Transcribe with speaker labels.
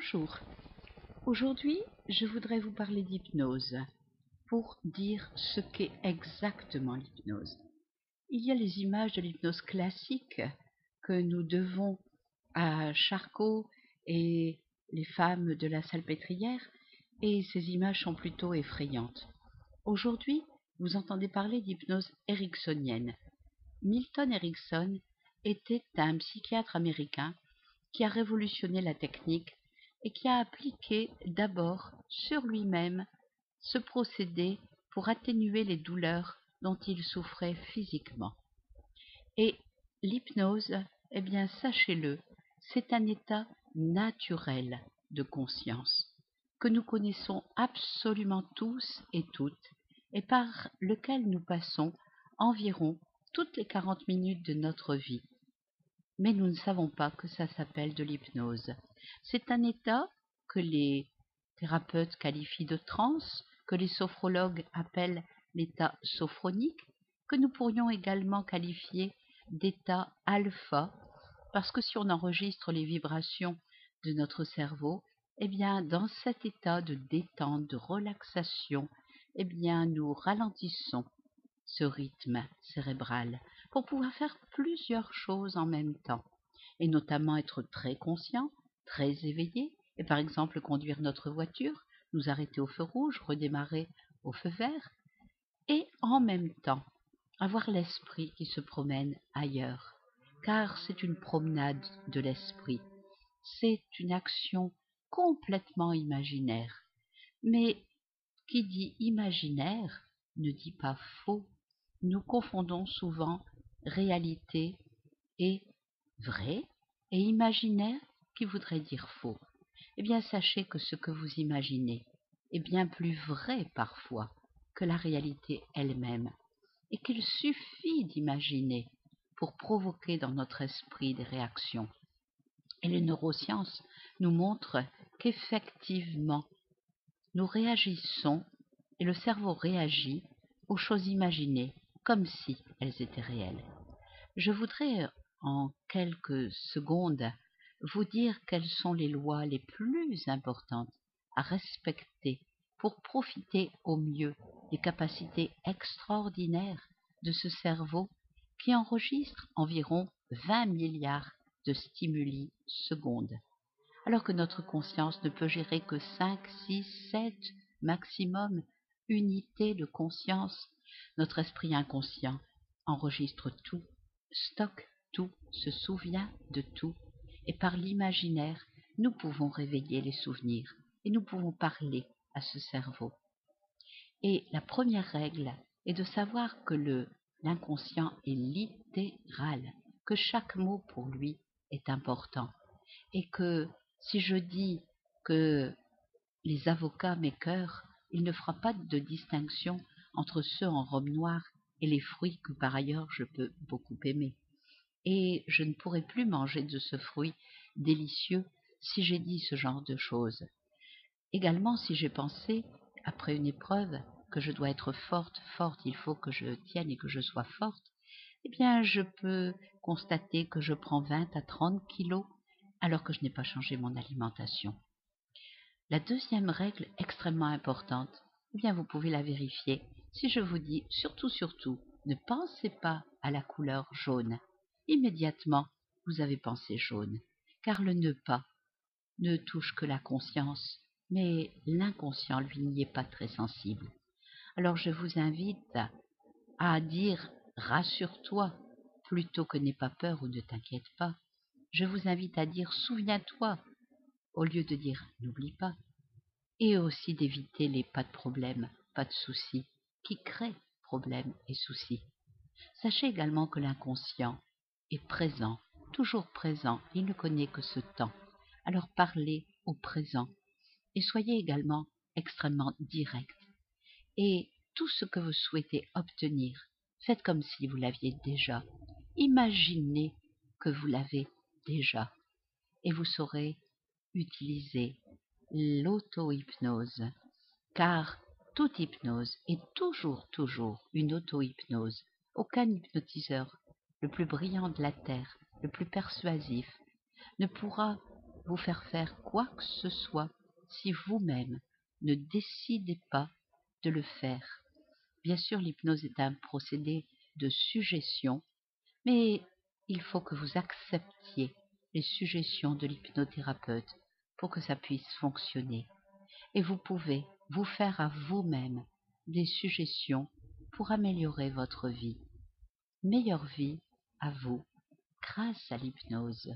Speaker 1: Bonjour, aujourd'hui je voudrais vous parler d'hypnose pour dire ce qu'est exactement l'hypnose. Il y a les images de l'hypnose classique que nous devons à Charcot et les femmes de la Salpêtrière et ces images sont plutôt effrayantes. Aujourd'hui, vous entendez parler d'hypnose ericksonienne. Milton Erickson était un psychiatre américain qui a révolutionné la technique et qui a appliqué d'abord sur lui-même ce procédé pour atténuer les douleurs dont il souffrait physiquement. Et l'hypnose, eh bien sachez-le, c'est un état naturel de conscience que nous connaissons absolument tous et toutes et par lequel nous passons environ toutes les 40 minutes de notre vie. Mais nous ne savons pas que ça s'appelle de l'hypnose. C'est un état que les thérapeutes qualifient de transe, que les sophrologues appellent l'état sophronique, que nous pourrions également qualifier d'état alpha, parce que si on enregistre les vibrations de notre cerveau, eh bien dans cet état de détente, de relaxation, eh bien nous ralentissons ce rythme cérébral pour pouvoir faire plusieurs choses en même temps, et notamment être très conscient, très éveillé, et par exemple conduire notre voiture, nous arrêter au feu rouge, redémarrer au feu vert, et en même temps avoir l'esprit qui se promène ailleurs, car c'est une promenade de l'esprit, c'est une action complètement imaginaire. Mais qui dit imaginaire ne dit pas faux. Nous confondons souvent réalité et vrai et imaginaire qui voudrait dire faux. Eh bien, sachez que ce que vous imaginez est bien plus vrai parfois que la réalité elle-même et qu'il suffit d'imaginer pour provoquer dans notre esprit des réactions. Et les neurosciences nous montrent qu'effectivement, nous réagissons et le cerveau réagit aux choses imaginées comme si elles étaient réelles. Je voudrais en quelques secondes vous dire quelles sont les lois les plus importantes à respecter pour profiter au mieux des capacités extraordinaires de ce cerveau qui enregistre environ 20 milliards de stimuli secondes, alors que notre conscience ne peut gérer que 5, 6, 7 maximum unités de conscience. Notre esprit inconscient enregistre tout, stocke tout, se souvient de tout, et par l'imaginaire, nous pouvons réveiller les souvenirs, et nous pouvons parler à ce cerveau. Et la première règle est de savoir que l'inconscient est littéral, que chaque mot pour lui est important, et que si je dis que les avocats m'écœurent, il ne fera pas de distinction entre ceux en robe noire et les fruits que par ailleurs je peux beaucoup aimer. Et je ne pourrai plus manger de ce fruit délicieux si j'ai dit ce genre de choses. Également, si j'ai pensé, après une épreuve, que je dois être forte, il faut que je tienne et que je sois forte, eh bien, je peux constater que je prends 20 à 30 kilos alors que je n'ai pas changé mon alimentation. La deuxième règle extrêmement importante, eh bien, vous pouvez la vérifier si je vous dis surtout, ne pensez pas à la couleur jaune. Immédiatement, vous avez pensé jaune, car le ne pas ne touche que la conscience, mais l'inconscient, lui, n'y est pas très sensible. Alors je vous invite à dire « rassure-toi » plutôt que « n'aie pas peur » ou « ne t'inquiète pas ». Je vous invite à dire « souviens-toi » au lieu de dire « n'oublie pas ». Et aussi d'éviter les « pas de problème, pas de soucis » qui créent problèmes et soucis. Sachez également que l'inconscient est présent, toujours présent, il ne connaît que ce temps. Alors parlez au présent et soyez également extrêmement direct. Et tout ce que vous souhaitez obtenir, faites comme si vous l'aviez déjà. Imaginez que vous l'avez déjà et vous saurez utiliser l'auto-hypnose, car toute hypnose est toujours une auto-hypnose. Aucun hypnotiseur, le plus brillant de la Terre, le plus persuasif, ne pourra vous faire quoi que ce soit si vous-même ne décidez pas de le faire. Bien sûr, l'hypnose est un procédé de suggestion, mais il faut que vous acceptiez les suggestions de l'hypnothérapeute pour que ça puisse fonctionner. Et vous pouvez vous faire à vous-même des suggestions pour améliorer votre vie. Meilleure vie à vous grâce à l'hypnose.